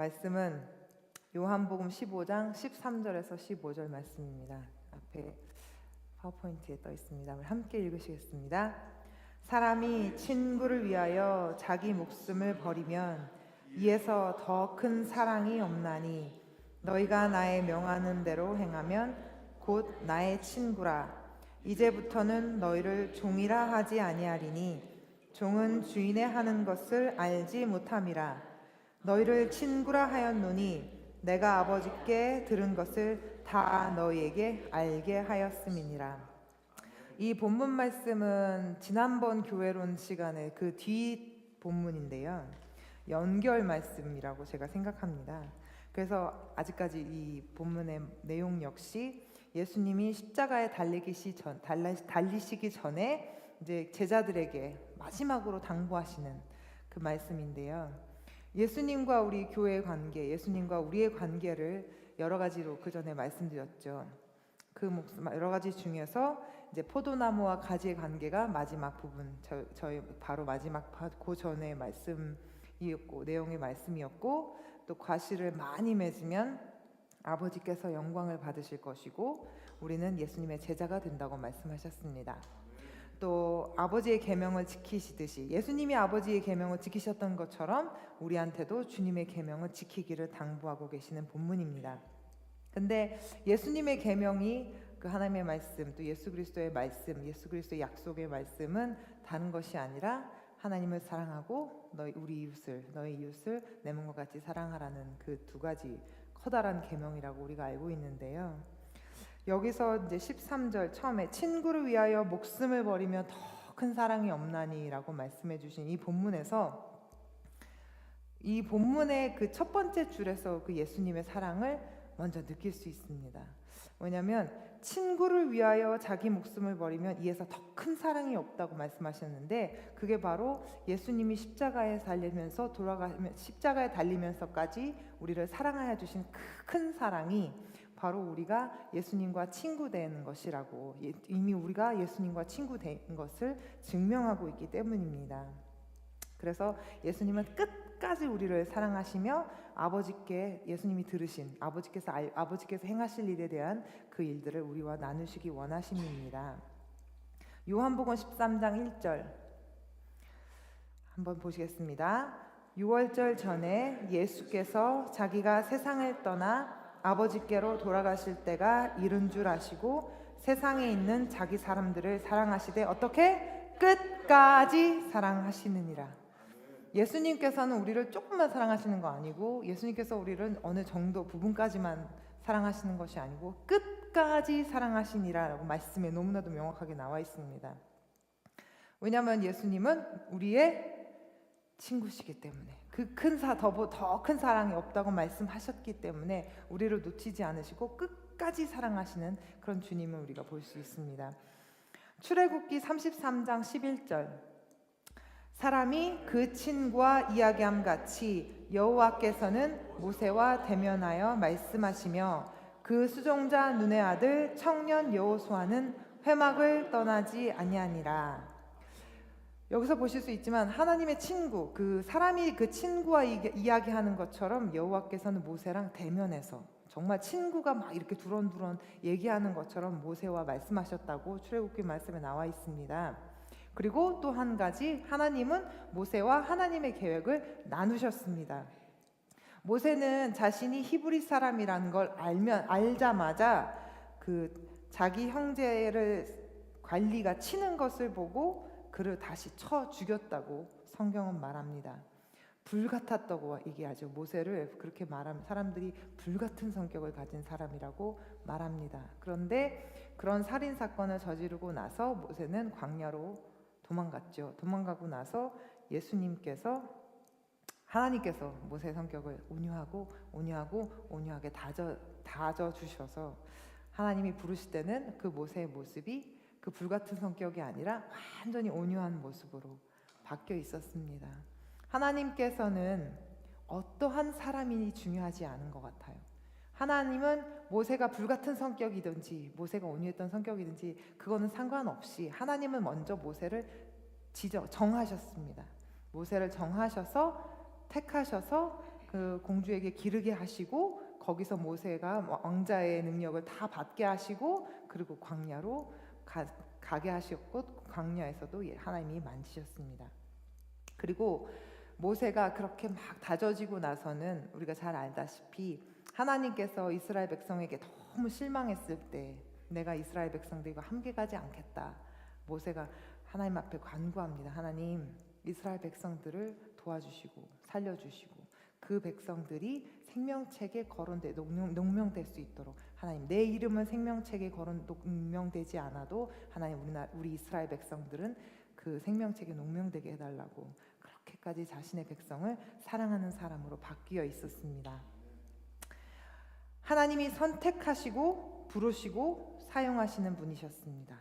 말씀은 요한복음 15장 13절에서 15절 말씀입니다. 앞에 파워포인트에 떠 있습니다. 함께 읽으시겠습니다. 사람이 친구를 위하여 자기 목숨을 버리면 이에서 더 큰 사랑이 없나니 너희가 나의 명하는 대로 행하면 곧 나의 친구라. 이제부터는 너희를 종이라 하지 아니하리니 종은 주인의 하는 것을 알지 못함이라. 너희를 친구라 하였노니 내가 아버지께 들은 것을 다 너희에게 알게 하였음이니라. 이 본문 말씀은 지난번 교회론 시간에 그 뒤 본문인데요, 연결 말씀이라고 제가 생각합니다. 그래서 아직까지 이 본문의 내용 역시 예수님이 십자가에 달리시기 전에 이제 제자들에게 마지막으로 당부하시는 그 말씀인데요. 예수님과 우리 교회의 관계, 예수님과 우리의 관계를 여러 가지로 그 전에 말씀드렸죠. 그 여러 가지 중에서 이제 포도나무와 가지의 관계가 마지막 부분, 저희 바로 마지막 그 전의 말씀이었고, 내용의 말씀이었고, 또 과실을 많이 맺으면 아버지께서 영광을 받으실 것이고 우리는 예수님의 제자가 된다고 말씀하셨습니다. 또 아버지의 계명을 지키시듯이 예수님이 아버지의 계명을 지키셨던 것처럼 우리한테도 주님의 계명을 지키기를 당부하고 계시는 본문입니다. 근데 예수님의 계명이 그 하나님의 말씀, 또 예수 그리스도의 말씀, 예수 그리스도의 약속의 말씀은 다른 것이 아니라 하나님을 사랑하고 너희 이웃을 내 몸과 같이 사랑하라는 그 두 가지 커다란 계명이라고 우리가 알고 있는데요. 여기서 이제 13절 처음에 친구를 위하여 목숨을 버리며 더 큰 사랑이 없나니라고 말씀해 주신 이 본문에서, 이 본문의 그 첫 번째 줄에서 그 예수님의 사랑을 먼저 느낄 수 있습니다. 왜냐하면 친구를 위하여 자기 목숨을 버리면 이에서 더 큰 사랑이 없다고 말씀하셨는데, 그게 바로 예수님이 십자가에 달리면서까지 우리를 사랑하여 주신 큰 사랑이 바로 우리가 예수님과 친구 되는 것이라고, 이미 우리가 예수님과 친구 된 것을 증명하고 있기 때문입니다. 그래서 예수님은 끝까지 우리를 사랑하시며 아버지께, 예수님이 들으신 아버지께서 행하실 일에 대한 그 일들을 우리와 나누시기 원하심입니다. 요한복음 13장 1절 한번 보시겠습니다. 6월절 전에 예수께서 자기가 세상을 떠나 아버지께로 돌아가실 때가 이른 줄 아시고 세상에 있는 자기 사람들을 사랑하시되 어떻게? 끝까지 사랑하시느니라. 예수님께서는 우리를 조금만 사랑하시는 거 아니고, 예수님께서 우리를 어느 정도 부분까지만 사랑하시는 것이 아니고 끝까지 사랑하시니라라고 말씀에 너무나도 명확하게 나와 있습니다. 왜냐하면 예수님은 우리의 친구시기 때문에, 더 큰 사랑이 없다고 말씀하셨기 때문에 우리를 놓치지 않으시고 끝까지 사랑하시는 그런 주님을 우리가 볼 수 있습니다. 출애굽기 33장 11절 사람이 그 친구와 이야기함 같이 여호와께서는 모세와 대면하여 말씀하시며 그 수종자 눈의 아들 청년 여호수아는 회막을 떠나지 아니하니라. 여기서 보실 수 있지만 하나님의 친구, 그 사람이 그 친구와 이야기하는 것처럼 여호와께서는 모세랑 대면해서 정말 친구가 막 이렇게 두런두런 얘기하는 것처럼 모세와 말씀하셨다고 출애굽기 말씀에 나와 있습니다. 그리고 또 한 가지, 하나님은 모세와 하나님의 계획을 나누셨습니다. 모세는 자신이 히브리 사람이라는 걸 알자마자 그 자기 형제를 관리가 치는 것을 보고 그를 다시 쳐 죽였다고 성경은 말합니다. 불같았다고 얘기하죠. 모세를 그렇게 말하면 사람들이 불같은 성격을 가진 사람이라고 말합니다. 그런데 그런 살인 사건을 저지르고 나서 모세는 광야로 도망갔죠. 도망가고 나서 하나님께서 모세의 성격을 온유하게 다져 주셔서 하나님이 부르실 때는 그 모세의 모습이 그 불같은 성격이 아니라 완전히 온유한 모습으로 바뀌어 있었습니다. 하나님께서는 어떠한 사람이 중요하지 않은 것 같아요. 하나님은 모세가 불같은 성격이든지 모세가 온유했던 성격이든지 그거는 상관없이 하나님은 먼저 모세를 정하셨습니다. 모세를 정하셔서 택하셔서 그 공주에게 기르게 하시고 거기서 모세가 왕자의 능력을 다 받게 하시고 그리고 광야로 가게 하셨고 광야에서도 하나님이 만지셨습니다. 그리고 모세가 그렇게 막 다져지고 나서는 우리가 잘 알다시피 하나님께서 이스라엘 백성에게 너무 실망했을 때 내가 이스라엘 백성들과 함께 가지 않겠다. 모세가 하나님 앞에 간구합니다. 하나님, 이스라엘 백성들을 도와주시고 살려주시고 그 백성들이 생명책에 농명될 수 있도록 하나님, 내 이름은 생명책에 농명되지 않아도 하나님, 우리 이스라엘 백성들은 그 생명책에 농명되게 해달라고 그렇게까지 자신의 백성을 사랑하는 사람으로 바뀌어 있었습니다. 하나님이 선택하시고 부르시고 사용하시는 분이셨습니다.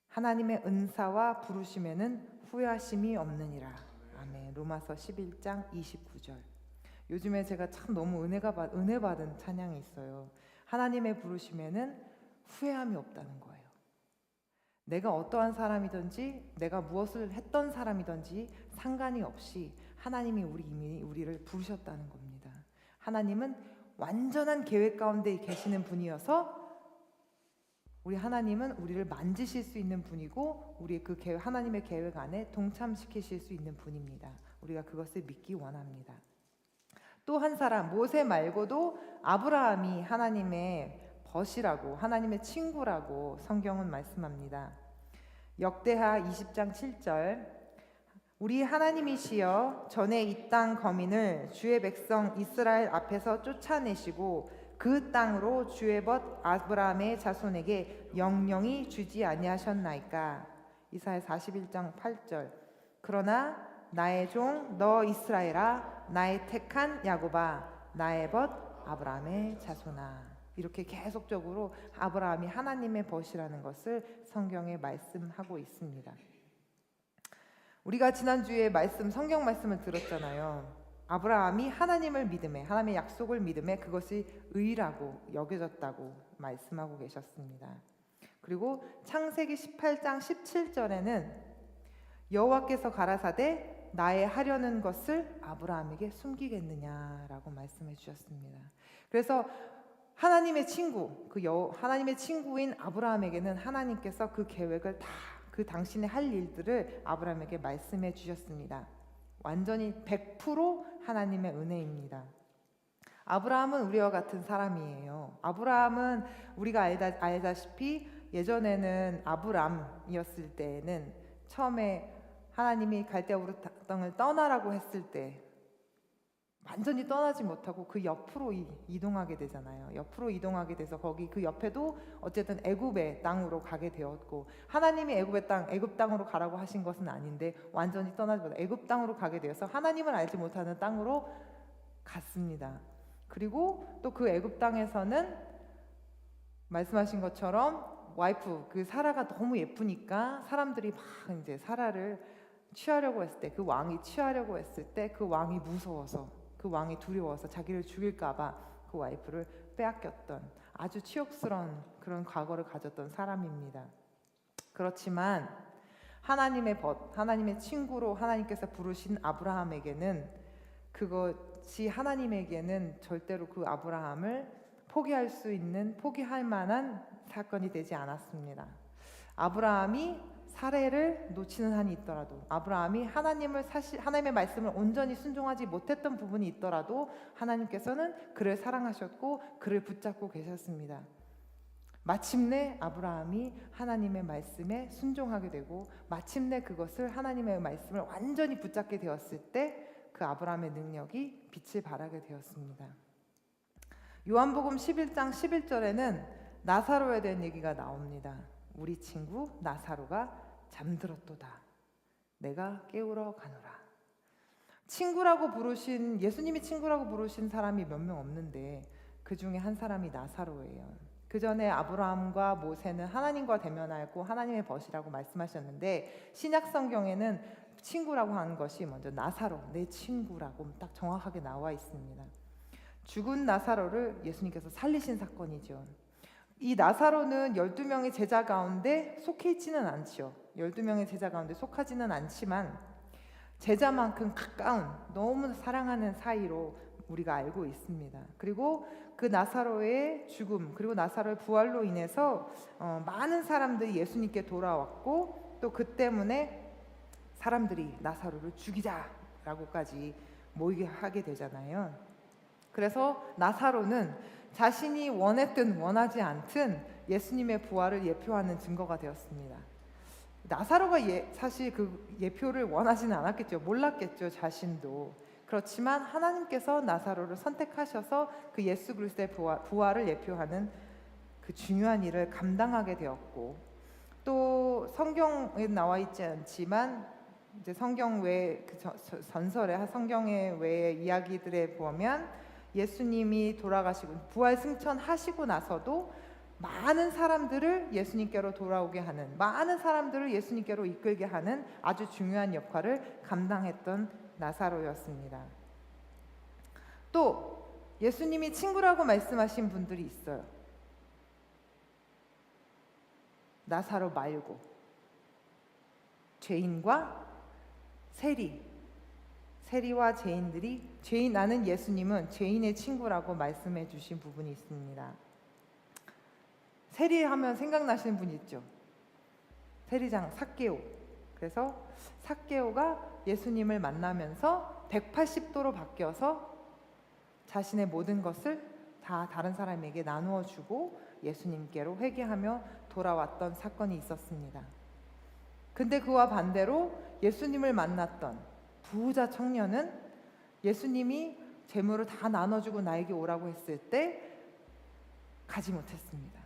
하나님의 은사와 부르심에는 후회하심이 없느니라. 아멘. 로마서 11장 29절. 요즘에 제가 참 너무 은혜 받은 찬양이 있어요. 하나님의 부르심에는 후회함이 없다는 거예요. 내가 어떠한 사람이든지 내가 무엇을 했던 사람이든지 상관이 없이 하나님이 이미 우리를 부르셨다는 겁니다. 하나님은 완전한 계획 가운데 계시는 분이어서 우리 하나님은 우리를 만지실 수 있는 분이고 우리의 그 하나님의 계획 안에 동참시키실 수 있는 분입니다. 우리가 그것을 믿기 원합니다. 또 한 사람, 모세 말고도 아브라함이 하나님의 벗이라고, 하나님의 친구라고 성경은 말씀합니다. 역대하 20장 7절, 우리 하나님이시여 전에 이 땅 거민을 주의 백성 이스라엘 앞에서 쫓아내시고 그 땅으로 주의 벗 아브라함의 자손에게 영영이 주지 아니하셨나이까. 이사야 41장 8절, 그러나 나의 종 너 이스라엘아, 나의 택한 야곱아, 나의 벗 아브라함의 자손아. 이렇게 계속적으로 아브라함이 하나님의 벗이라는 것을 성경에 말씀하고 있습니다. 우리가 지난주에 성경 말씀을 들었잖아요. 아브라함이 하나님을 믿음에, 하나님의 약속을 믿음에 그것이 의라고 여겨졌다고 말씀하고 계셨습니다. 그리고 창세기 18장 17절에는 여호와께서 가라사대 나의 하려는 것을 아브라함에게 숨기겠느냐라고 말씀해 주셨습니다. 그래서 하나님의 친구, 하나님의 친구인 아브라함에게는 하나님께서 그 계획을 다, 그 당신의 할 일들을 아브라함에게 말씀해 주셨습니다. 완전히 100% 하나님의 은혜입니다. 아브라함은 우리와 같은 사람이에요. 아브라함은 우리가 알다시피 예전에는 아브람이었을 때에는 처음에 하나님이 갈대아우르 땅을 떠나라고 했을 때 완전히 떠나지 못하고 그 옆으로 이동하게 되잖아요. 옆으로 이동하게 돼서 거기 그 옆에도 어쨌든 애굽의 땅으로 가게 되었고, 하나님이 애굽 땅으로 가라고 하신 것은 아닌데 완전히 떠나지 못하고 애굽 땅으로 가게 되어서 하나님을 알지 못하는 땅으로 갔습니다. 그리고 또 그 애굽 땅에서는 말씀하신 것처럼 와이프 그 사라가 너무 예쁘니까 사람들이 막 이제 사라를 취하려고 했을 때, 그 왕이 취하려고 했을 때 그 왕이 무서워서, 그 왕이 두려워서 자기를 죽일까봐 그 와이프를 빼앗겼던 아주 치욕스러운 그런 과거를 가졌던 사람입니다. 그렇지만 하나님의 벗, 하나님의 친구로 하나님께서 부르신 아브라함에게는 그것이 하나님에게는 절대로 그 아브라함을 포기할 만한 사건이 되지 않았습니다. 아브라함이 사례를 놓치는 한이 있더라도, 아브라함이 하나님의 말씀을 온전히 순종하지 못했던 부분이 있더라도 하나님께서는 그를 사랑하셨고 그를 붙잡고 계셨습니다. 마침내 아브라함이 하나님의 말씀에 순종하게 되고 마침내 그것을 하나님의 말씀을 완전히 붙잡게 되었을 때 그 아브라함의 능력이 빛을 발하게 되었습니다. 요한복음 11장 11절에는 나사로에 대한 얘기가 나옵니다. 우리 친구 나사로가 잠들었도다. 내가 깨우러 가노라. 예수님이 친구라고 부르신 사람이 몇 명 없는데 그 중에 한 사람이 나사로예요. 그 전에 아브라함과 모세는 하나님과 대면하였고 하나님의 벗이라고 말씀하셨는데 신약 성경에는 친구라고 한 것이 먼저 나사로, 내 친구라고 딱 정확하게 나와 있습니다. 죽은 나사로를 예수님께서 살리신 사건이죠. 이 나사로는 12명의 제자 가운데 속해 있지는 않죠. 12명의 제자 가운데 속하지는 않지만 제자만큼 가까운 너무 사랑하는 사이로 우리가 알고 있습니다. 그리고 그 나사로의 죽음 그리고 나사로의 부활로 인해서 많은 사람들이 예수님께 돌아왔고 또 그 때문에 사람들이 나사로를 죽이자라고까지 모이게 하게 되잖아요. 그래서 나사로는 자신이 원했든 원하지 않든 예수님의 부활을 예표하는 증거가 되었습니다. 나사로가 사실 그 예표를 원하지는 않았겠죠. 몰랐겠죠, 자신도. 그렇지만 하나님께서 나사로를 선택하셔서 그 예수 그리스도의 부활을 예표하는 그 중요한 일을 감당하게 되었고, 또 성경에 나와 있지 않지만 이제 성경 외 그 전설의 성경의 외의 이야기들에 보면 예수님이 돌아가시고 부활 승천하시고 나서도 많은 사람들을 예수님께로 돌아오게 하는, 많은 사람들을 예수님께로 이끌게 하는 아주 중요한 역할을 감당했던 나사로였습니다. 또 예수님이 친구라고 말씀하신 분들이 있어요. 나사로 말고 죄인과 세리와 죄인들이 나는 예수님은 죄인의 친구라고 말씀해 주신 부분이 있습니다. 세리하면 생각나시는 분 있죠? 세리장 삭개오. 그래서 삭개오가 예수님을 만나면서 180도로 바뀌어서 자신의 모든 것을 다 다른 사람에게 나누어 주고 예수님께로 회개하며 돌아왔던 사건이 있었습니다. 근데 그와 반대로 예수님을 만났던 부자 청년은 예수님이 재물을 다 나눠주고 나에게 오라고 했을 때 가지 못했습니다.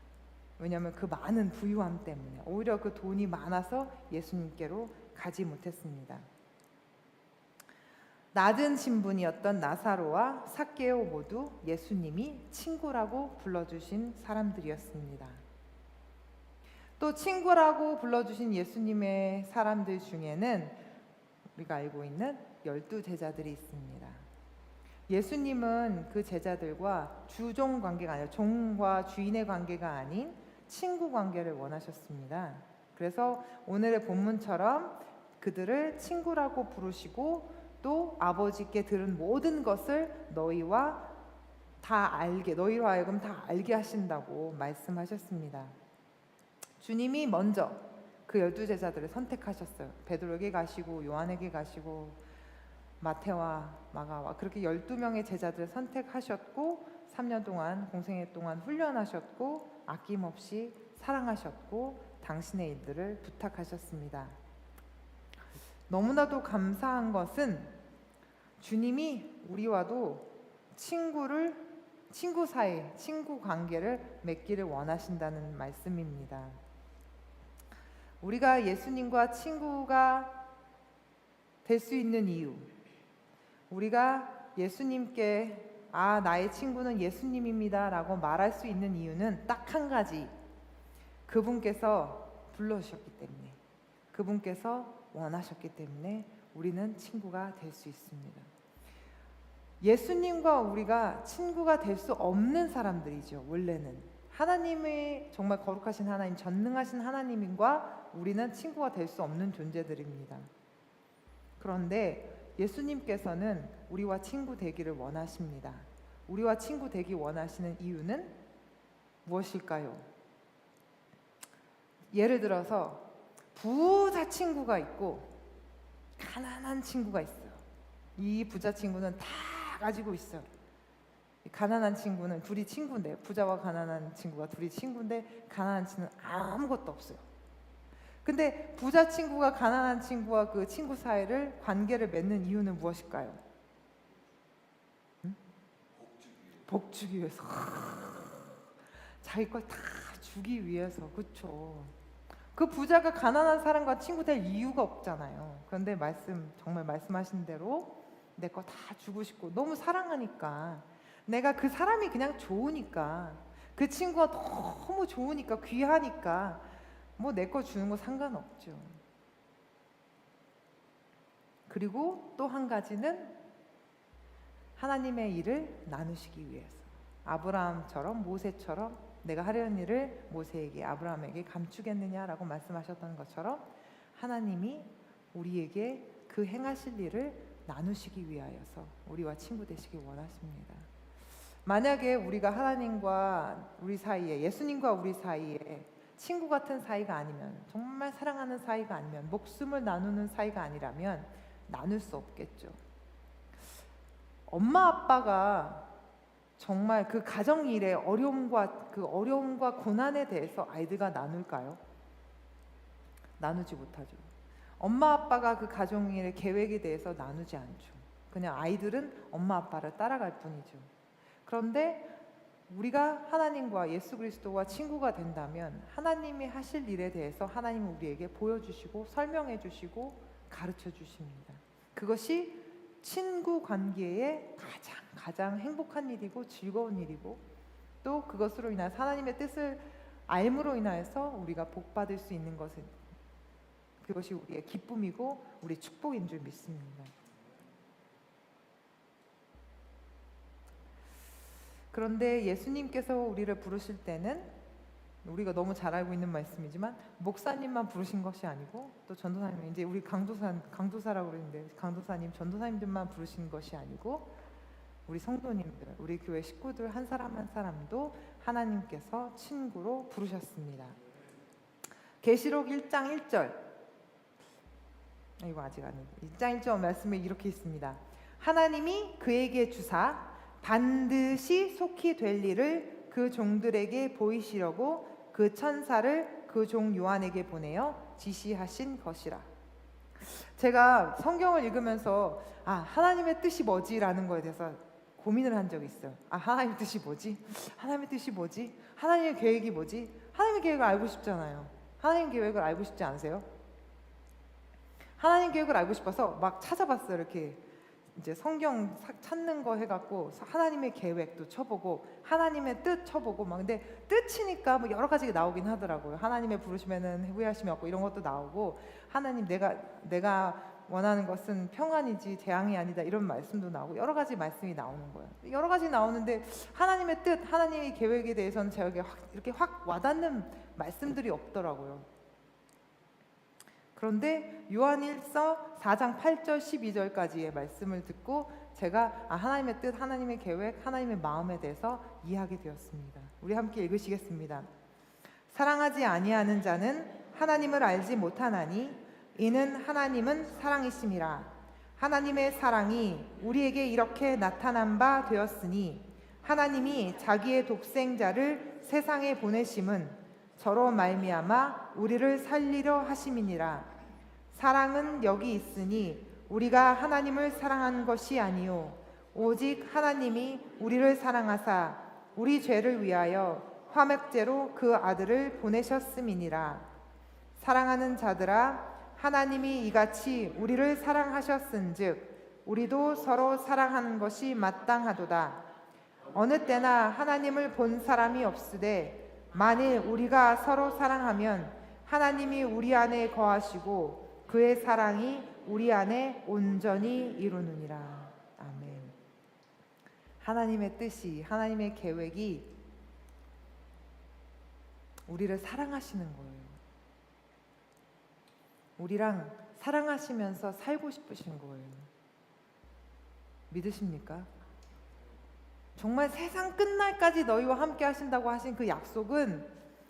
왜냐하면 그 많은 부유함 때문에, 오히려 그 돈이 많아서 예수님께로 가지 못했습니다. 낮은 신분이었던 나사로와 삭개오 모두 예수님이 친구라고 불러주신 사람들이었습니다. 또 친구라고 불러주신 예수님의 사람들 중에는 우리가 알고 있는 12제자들이 있습니다. 예수님은 그 제자들과 주종 관계가 아니라 종과 주인의 관계가 아닌 친구 관계를 원하셨습니다. 그래서 오늘의 본문처럼 그들을 친구라고 부르시고 또 아버지께 들은 모든 것을 너희로 하여금 다 알게 하신다고 말씀하셨습니다. 주님이 먼저 그 12제자들을 선택하셨어요. 베드로에게 가시고 요한에게 가시고 마태와 마가와 그렇게 12명의 제자들을 선택하셨고 3년 동안 공생애 동안 훈련하셨고 아낌없이 사랑하셨고 당신의 일들을 부탁하셨습니다. 너무나도 감사한 것은 주님이 우리와도 친구 사이, 친구 관계를 맺기를 원하신다는 말씀입니다. 우리가 예수님과 친구가 될 수 있는 이유, 우리가 예수님께 나의 친구는 예수님입니다 라고 말할 수 있는 이유는 딱 한 가지, 그분께서 불러주셨기 때문에, 그분께서 원하셨기 때문에 우리는 친구가 될 수 있습니다. 예수님과 우리가 친구가 될 수 없는 사람들이죠. 원래는 하나님의 정말 거룩하신 하나님, 전능하신 하나님과 우리는 친구가 될 수 없는 존재들입니다. 그런데 예수님께서는 우리와 친구 되기를 원하십니다. 우리와 친구 되기 원하시는 이유는 무엇일까요? 예를 들어서 부자 친구가 있고 가난한 친구가 있어요. 이 부자 친구는 다 가지고 있어요. 가난한 친구는 둘이 친구인데, 부자와 가난한 친구가 둘이 친구인데 가난한 친구는 아무것도 없어요. 근데 부자 친구가 가난한 친구와 그 친구 사이를 관계를 맺는 이유는 무엇일까요? 복 주기 위해서. 자기 걸 다 주기 위해서. 그렇죠. 그 부자가 가난한 사람과 친구 될 이유가 없잖아요. 그런데 정말 말씀하신 대로 내 거 다 주고 싶고 너무 사랑하니까, 내가 그 사람이 그냥 좋으니까, 그 친구가 너무 좋으니까, 귀하니까 뭐 내 거 주는 거 상관없죠. 그리고 또 한 가지는 하나님의 일을 나누시기 위해서, 아브라함처럼, 모세처럼 내가 하려는 일을 모세에게, 아브라함에게 감추겠느냐라고 말씀하셨던 것처럼 하나님이 우리에게 그 행하실 일을 나누시기 위하여서 우리와 친구 되시기 원하십니다. 만약에 우리가 하나님과 우리 사이에, 예수님과 우리 사이에 친구 같은 사이가 아니면, 정말 사랑하는 사이가 아니면, 목숨을 나누는 사이가 아니라면 나눌 수 없겠죠. 엄마 아빠가 정말 그 가정 일의 어려움과 고난에 대해서 아이들과 나눌까요? 나누지 못하죠. 엄마 아빠가 그 가정 일의 계획에 대해서 나누지 않죠. 그냥 아이들은 엄마 아빠를 따라갈 뿐이죠. 그런데 우리가 하나님과 예수 그리스도와 친구가 된다면 하나님이 하실 일에 대해서 하나님은 우리에게 보여주시고 설명해 주시고 가르쳐 주십니다. 그것이 친구 관계의 가장 행복한 일이고 즐거운 일이고, 또 그것으로 인해서 하나님의 뜻을 알므로 인하여서 우리가 복받을 수 있는 것은, 그것이 우리의 기쁨이고 우리 축복인 줄 믿습니다. 그런데 예수님께서 우리를 부르실 때는, 우리가 너무 잘 알고 있는 말씀이지만, 목사님만 부르신 것이 아니고, 또 전도사님, 이제 우리 강도사라고 그러는데 강도사님, 전도사님들만 부르신 것이 아니고 우리 성도님들, 우리 교회 식구들 한 사람 한 사람도 하나님께서 친구로 부르셨습니다. 계시록 1장 1절, 이거 아직 아니고 1장 1절 말씀에 이렇게 있습니다. 하나님이 그에게 주사 반드시 속히 될 일을 그 종들에게 보이시려고 그 천사를 그 종 요한에게 보내어 지시하신 것이라. 제가 성경을 읽으면서 하나님의 뜻이 뭐지라는 거에 대해서 고민을 한 적이 있어요. 하나님의 뜻이 뭐지? 하나님의 뜻이 뭐지? 하나님의 계획이 뭐지? 하나님의 계획을 알고 싶잖아요. 하나님 계획을 알고 싶지 않으세요? 하나님 계획을 알고 싶어서 막 찾아봤어요. 이렇게 이제 성경 찾는 거 해갖고 하나님의 계획도 쳐보고 하나님의 뜻 쳐보고 막. 근데 뜻이니까 뭐 여러 가지가 나오긴 하더라고요. 하나님의 부르시면은 후회하심이 없고 이런 것도 나오고, 하나님 내가 원하는 것은 평안이지 재앙이 아니다 이런 말씀도 나오고, 여러 가지 말씀이 나오는 거예요. 여러 가지 나오는데 하나님의 뜻, 하나님의 계획에 대해서는 제게 이렇게 확 와닿는 말씀들이 없더라고요. 그런데 요한일서 4장 8절 12절까지의 말씀을 듣고 제가 하나님의 뜻, 하나님의 계획, 하나님의 마음에 대해서 이해하게 되었습니다. 우리 함께 읽으시겠습니다. 사랑하지 아니하는 자는 하나님을 알지 못하나니 이는 하나님은 사랑이심이라. 하나님의 사랑이 우리에게 이렇게 나타난 바 되었으니 하나님이 자기의 독생자를 세상에 보내심은 저로 말미암아 우리를 살리려 하심이니라. 사랑은 여기 있으니 우리가 하나님을 사랑한 것이 아니요 오직 하나님이 우리를 사랑하사 우리 죄를 위하여 화목제로 그 아들을 보내셨음이니라. 사랑하는 자들아, 하나님이 이같이 우리를 사랑하셨은즉 우리도 서로 사랑하는 것이 마땅하도다. 어느 때나 하나님을 본 사람이 없으되 만일 우리가 서로 사랑하면 하나님이 우리 안에 거하시고 그의 사랑이 우리 안에 온전히 이루느니라. 아멘. 하나님의 뜻이, 하나님의 계획이 우리를 사랑하시는 거예요. 우리랑 사랑하시면서 살고 싶으신 거예요. 믿으십니까? 정말 세상 끝날까지 너희와 함께 하신다고 하신 그 약속은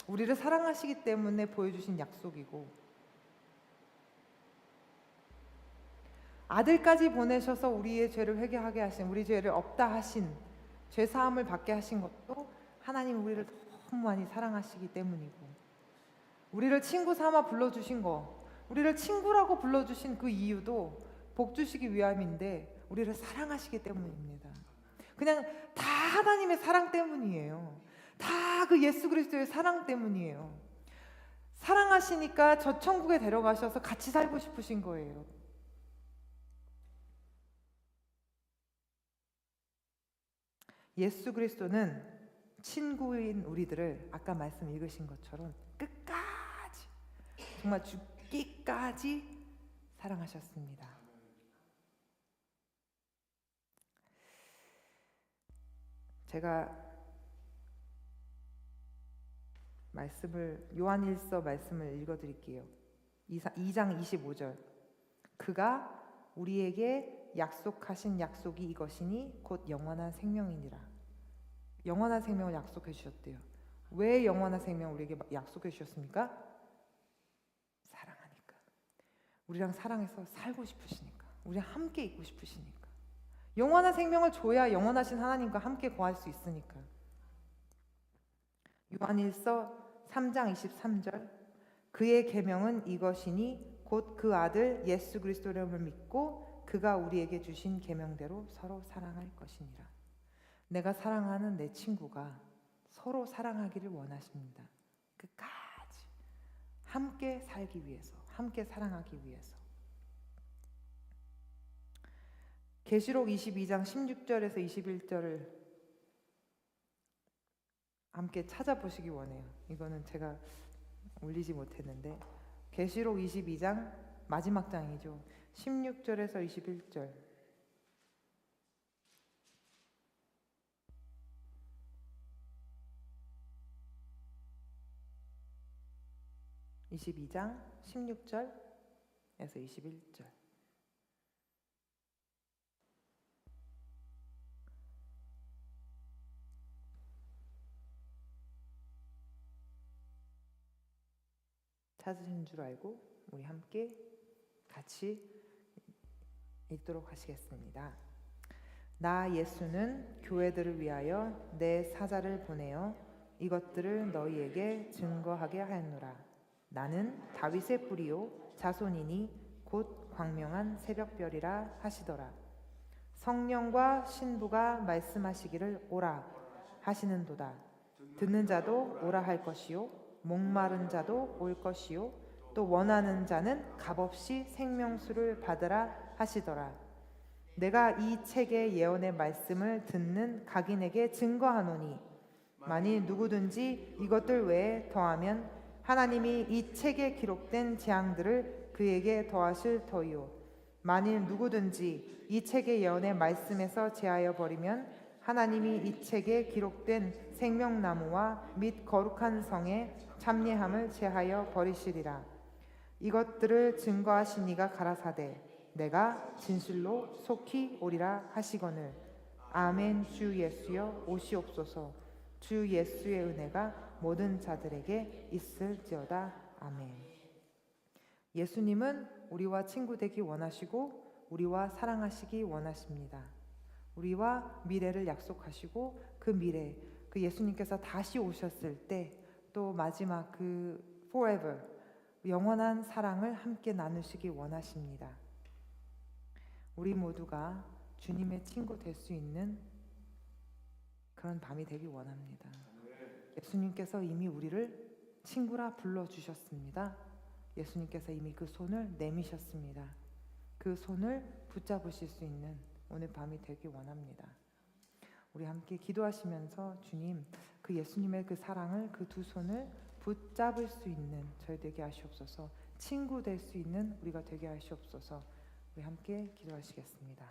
우리를 사랑하시기 때문에 보여주신 약속이고, 아들까지 보내셔서 우리의 죄를 회개하게 하신, 우리 죄를 없다 하신, 죄 사함을 받게 하신 것도 하나님 우리를 너무 많이 사랑하시기 때문이고, 우리를 친구 삼아 불러주신 거, 우리를 친구라고 불러주신 그 이유도 복 주시기 위함인데 우리를 사랑하시기 때문입니다. 그냥 다 하나님의 사랑 때문이에요. 다 그 예수 그리스도의 사랑 때문이에요. 사랑하시니까 저 천국에 데려가셔서 같이 살고 싶으신 거예요. 예수 그리스도는 친구인 우리들을 아까 말씀 읽으신 것처럼 끝까지, 정말 죽기까지 사랑하셨습니다. 제가 요한일서 말씀을 읽어드릴게요. 2장 25절. 그가 우리에게 약속하신 약속이 이것이니 곧 영원한 생명이니라. 영원한 생명을 약속해 주셨대요. 왜 영원한 생명을 우리에게 약속해 주셨습니까? 사랑하니까. 우리랑 사랑해서 살고 싶으시니까. 우리랑 함께 있고 싶으시니까. 영원한 생명을 줘야 영원하신 하나님과 함께 거할 수 있으니까. 요한일서 3장 23절 그의 계명은 이것이니 곧 그 아들 예수 그리스도의 이름을 믿고 그가 우리에게 주신 계명대로 서로 사랑할 것이니라. 내가 사랑하는 내 친구가 서로 사랑하기를 원하십니다. 끝까지 함께 살기 위해서, 함께 사랑하기 위해서. 계시록 22장 16절에서 21절을 함께 찾아보시기 원해요. 이거는 제가 올리지 못했는데 계시록 22장 마지막 장이죠. 16절에서 21절 22장 16절에서 21절 찾으신 줄 알고 우리 함께 같이 읽도록 하시겠습니다. 나 예수는 교회들을 위하여 내 사자를 보내어 이것들을 너희에게 증거하게 하였노라. 나는 다윗의 뿌리요 자손이니 곧 광명한 새벽별이라 하시더라. 성령과 신부가 말씀하시기를 오라 하시는도다. 듣는 자도 오라 할 것이요 목마른 자도 올 것이요 또 원하는 자는 값없이 생명수를 받으라 하시더라. 내가 이 책의 예언의 말씀을 듣는 각인에게 증거하노니 만일 누구든지 이것들 외에 더하면 하나님이 이 책에 기록된 재앙들을 그에게 더하실 터이요 만일 누구든지 이 책의 예언의 말씀에서 제하여 버리면 하나님이 이 책에 기록된 생명나무와 및 거룩한 성의 참례함을 제하여 버리시리라. 이것들을 증거하신 이가 가라사대 내가 진실로 속히 오리라 하시거늘 아멘. 주 예수여 오시옵소서. 주 예수의 은혜가 모든 자들에게 있을지어다. 아멘. 예수님은 우리와 친구 되기 원하시고 우리와 사랑하시기 원하십니다. 우리와 미래를 약속하시고 그 미래, 그 예수님께서 다시 오셨을 때 또 마지막 그 forever, 영원한 사랑을 함께 나누시기 원하십니다. 우리 모두가 주님의 친구 될 수 있는 그런 밤이 되기 원합니다. 예수님께서 이미 우리를 친구라 불러주셨습니다. 예수님께서 이미 그 손을 내미셨습니다. 그 손을 붙잡으실 수 있는 오늘 밤이 되기 원합니다. 우리 함께 기도하시면서 주님, 그 예수님의 그 사랑을 그 두 손을 붙잡을 수 있는 저희 되게 하시옵소서. 친구 될 수 있는 우리가 되게 하시옵소서. 우리 함께 기도하시겠습니다.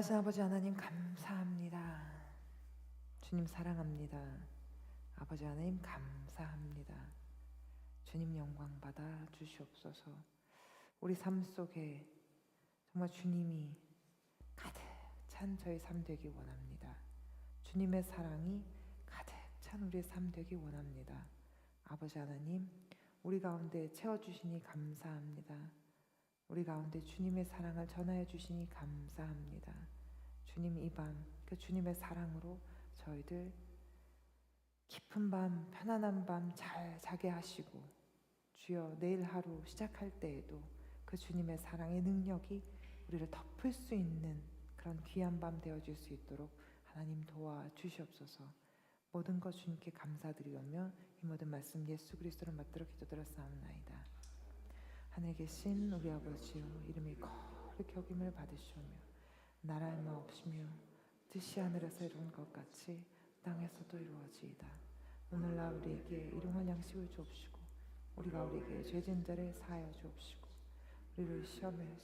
전능하신 아버지 하나님 감사합니다. 주님 사랑합니다. 아버지 하나님 감사합니다. 주님 영광 받아 주시옵소서. 우리 삶 속에 정말 주님이 가득 찬 저희 삶 되기 원합니다. 주님의 사랑이 가득 찬 우리의 삶 되기 원합니다. 아버지 하나님, 우리 가운데 채워주시니 감사합니다. 우리 가운데 주님의 사랑을 전하여 주시니 감사합니다. 주님 이 밤 그 주님의 사랑으로 저희들 깊은 밤, 편안한 밤 잘 자게 하시고, 주여 내일 하루 시작할 때에도 그 주님의 사랑의 능력이 우리를 덮을 수 있는 그런 귀한 밤 되어질 수 있도록 하나님 도와주시옵소서. 모든 것 주님께 감사드리오며 이 모든 말씀 예수 그리스도를 받들어 기도드렸사옵나이다. 하늘에 계신 우리 아버지여, 이름이 거룩히 여김을 받으시오며 나라의 마옵시며 뜻이 하늘에서 이루어진 것 같이 땅에서도 이루어지이다. 오늘날 우리에게 일용할 양식을 주옵시고 우리가 우리에게 죄진 자를 사하여 주옵시고 우리를 시험에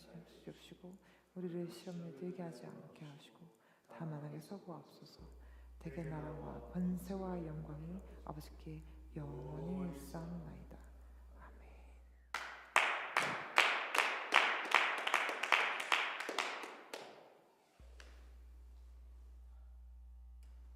주옵시고 우리를 시험에 들게 하지 않게 하시고 다만 악에서 구하옵소서. 대개 나라와 권세와 영광이 아버지께 영원히 있사옵나이다.